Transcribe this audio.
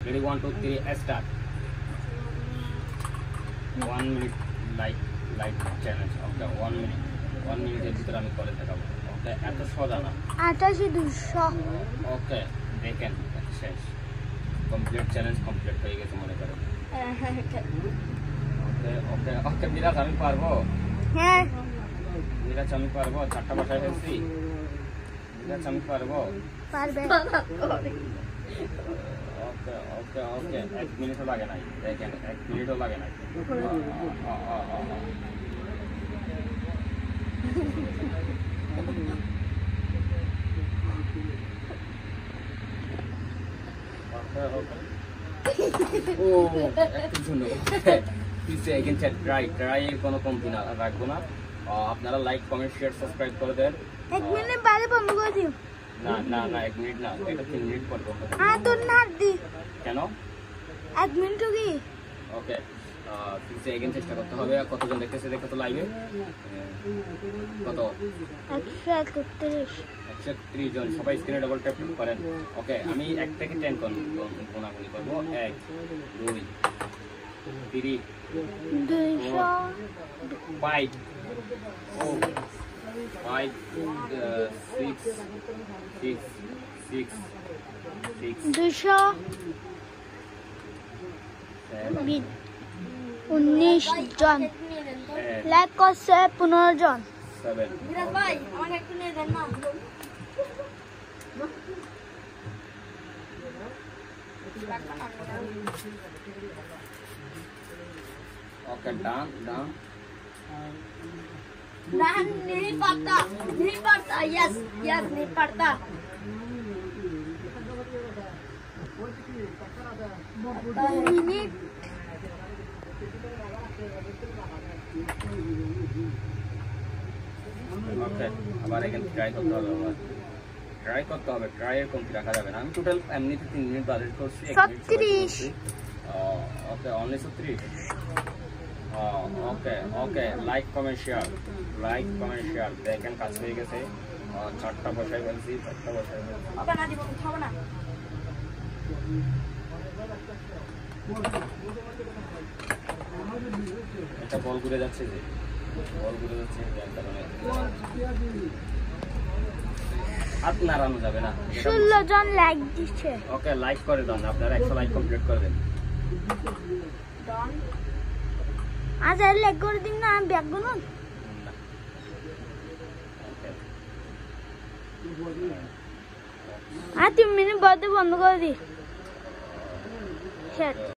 Ready, 1 2 3 start. 1 minute like challenge. Okay, 1 minute 1 minute এর ভিতরে আমি করে দেখাবো। ওকে, এত সোজা না। 8200 ওকে, দেখেন শেষ। কমপ্লিট চ্যালেঞ্জ কমপ্লিট হয়ে গেছে মনে করেন। ওকে ওকে ওকে, মিরাজ আমি পারবো। হ্যাঁ মিরাজ আমি পারবো, 4টা ভাষায় ফেলছি। মিরাজ আমি পারবো। পারবে। ওকে ওকে ওকে, 1 মিনিটও লাগে নাই, দেখেন 1 মিনিটও লাগে নাই। ট্রাই এর কোনো কমতি না রাখবো না। আপনারা লাইক কমেন্ট শেয়ার সাবস্ক্রাইব করে দেন। 1 মিনিট বাদে বন্ধ করে দিও। না না না, 1 মিনিট না, এটা 3 মিনিট পর বন্ধ করব। তো না দি কেন? 1 মিনিট কি? ওকে, ফিক্সে এগেন চেষ্টা করতে হবে। কতজন দেখতেছে দেখো তো লাইভে? কত? 131 জন। সবাই স্ক্রিনে ডাবল ট্যাপ করেন। ওকে, আমি 1 থেকে 10 গুণাগুণি করবো। 1 2 3 200 5 5 6 200 19 জন। লাইক করছে 15 জন। 7 মিরাজ ভাই আমাকে একটু নিয়ে দেন না। ओके, डान डान नहीं पड़ता यस यस नहीं पड़ता। मिनट ओके, আবার এখানে ট্রাই করতে হবে। ট্রাই এর কমতি রাখা যাবে না। আমি টোটাল এমনিতে 3 মিনিট বাজেট করছি। 36 ওকে, অনলি 36। ওকে ওকে, লাইক কমেন্ট শেয়ার দেখেন কাজ হয়ে গেছে। 4টা বসাই বলছি, 4টা বসাই বলছি। আবার না দিব খাবো না। এটা বল ঘুরে যাচ্ছে যে যার কারণে হাত নাড়ানো যাবে না। 16 জন লাইক দিচ্ছে। ওকে, লাইক করে দেন, আপনারা 100 লাইক কমপ্লিট করে দেন। আজ লাইক করে দিন না, আমি ব্যাগ গুনুন। আর 3 মিনিট বাদে বন্ধ করে দি।